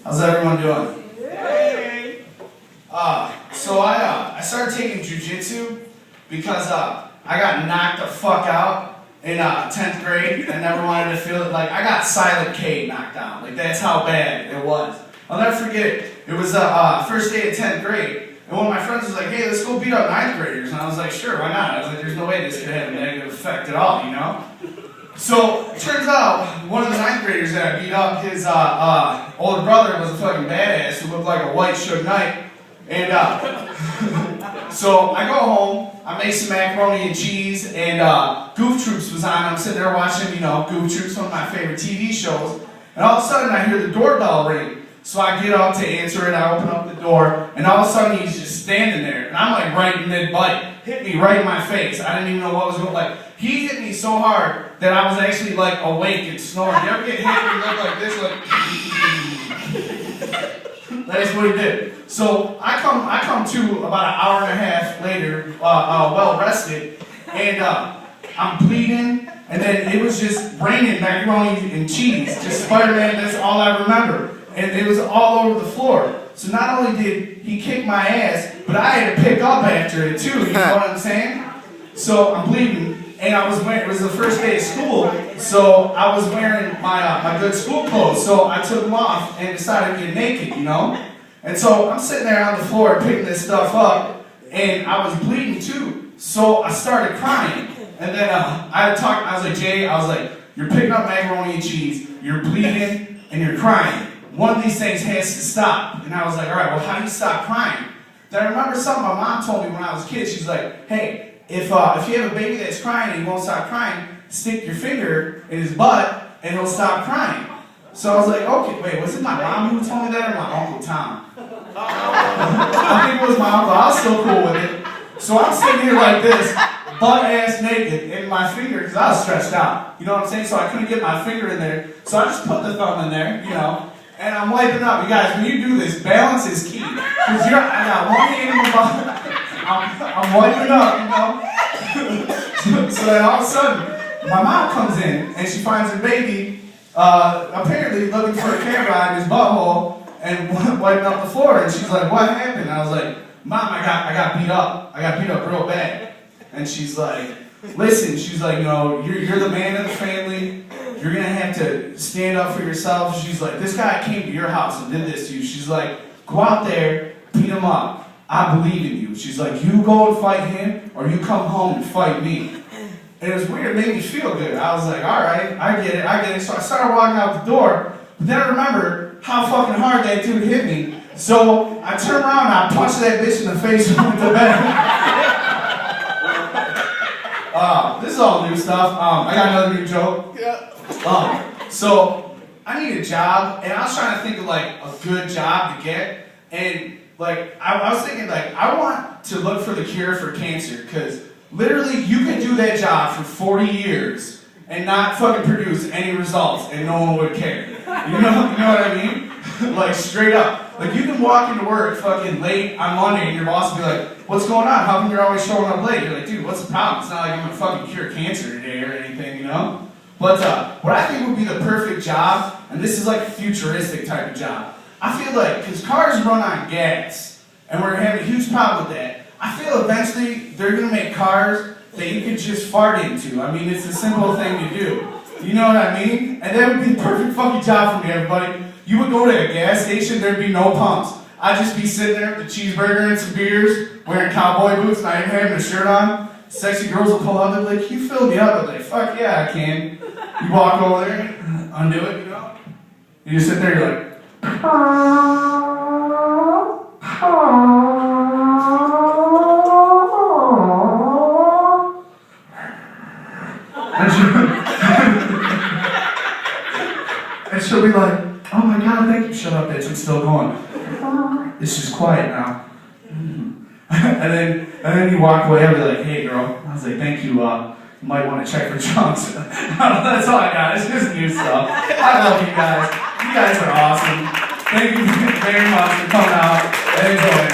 How's everyone doing? Hey. So I started taking jujitsu because I got knocked the fuck out in 10th grade. I never wanted to feel it. Like, I got Silent K knocked out. Like, that's how bad it was. I'll never forget it. It was first day of 10th grade. And one of my friends was like, hey, let's go beat up 9th graders. And I was like, sure, why not? I was like, there's no way this could have a negative effect at all, you know? So, it turns out, one of the 9th graders that I beat up, his older brother was a fucking badass who looked like a white Suge Knight. And so I go home, I make some macaroni and cheese, and Goof Troop was on. I'm sitting there watching, you know, Goof Troop, one of my favorite TV shows. And all of a sudden I hear the doorbell ring. So I get up to answer it, I open up the door, and all of a sudden he's just standing there. And I'm like right in mid-bite. Hit me right in my face. I didn't even know what was going on. Like, he hit me so hard that I was actually like awake and snoring. You ever get hit and you look like this? Like, that's what he did. So I come to about an hour and a half later, well rested, and I'm bleeding, and then it was just raining macaroni and cheese. Just Spider-Man, that's all I remember. And it was all over the floor. So not only did he kick my ass, but I had to pick up after it too, you know what I'm saying? So I'm bleeding, and I was wearing, it was the first day of school, so I was wearing my good school clothes, so I took them off and decided to get naked, you know? And so I'm sitting there on the floor picking this stuff up, and I was bleeding too, so I started crying. And then I was like, Jay, I was like, you're picking up macaroni and cheese, you're bleeding, and you're crying. One of these things has to stop. And I was like, all right, well, how do you stop crying? Then I remember something my mom told me when I was a kid. She's like, hey, if you have a baby that's crying and he won't stop crying, stick your finger in his butt and he'll stop crying. So I was like, okay, wait, was it my mom who told me that or my Uncle Tom? I think it was my uncle. I was still cool with it. So I'm sitting here like this, butt-ass naked, in my finger, because I was stretched out. You know what I'm saying? So I couldn't get my finger in there. So I just put the thumb in there, you know. And I'm wiping up. You guys, when you do this, balance is key. Because I got one hand in my butt. I'm wiping up, you know. So then all of a sudden, my mom comes in, and she finds her baby, apparently looking for a camera in his butthole, and wiping up the floor. And she's like, what happened? And I was like, Mom, I got beat up. I got beat up real bad. And she's like, listen, she's like, you know, you're the man of the family. You're going to have to stand up for yourself. She's like, this guy came to your house and did this to you. She's like, go out there, beat him up. I believe in you. She's like, you go and fight him, or you come home and fight me. And it was weird. It made me feel good. I was like, all right, I get it. So I started walking out the door. But then I remember how fucking hard that dude hit me. So I turned around and I punched that bitch in the face and went to bed. This is all new stuff. I got another new joke. So I need a job, and I was trying to think of like a good job to get, and like I was thinking like I want to look for the cure for cancer, because literally you can do that job for 40 years and not fucking produce any results, and no one would care. You know what I mean? Like straight up. Like you can walk into work fucking late on Monday, and your boss will be like, what's going on? How come you're always showing up late? You're like, dude, what's the problem? It's not like I'm gonna fucking cure cancer today or anything, you know? But what I think would be the perfect job, and this is like a futuristic type of job, I feel like, because cars run on gas, and we're having a huge problem with that, I feel eventually they're going to make cars that you can just fart into. I mean, it's a simple thing to do. You know what I mean? And that would be the perfect fucking job for me, everybody. You would go to a gas station, there'd be no pumps. I'd just be sitting there with a cheeseburger and some beers, wearing cowboy boots, not even having a shirt on. Sexy girls will pull up and be like, can you fill me up? I'm like, fuck yeah, I can. You walk over there, undo it, you know? You just sit there, you're like, and she'll be like, oh my god, thank you, shut up bitch, I'm still going. It's just quiet now. and then you walk away and be like, hey girl, I was like, thank you, you might want to check for drunks. That's all I got. It's just new stuff. I love you guys. You guys are awesome. Thank you very much for coming out and enjoying.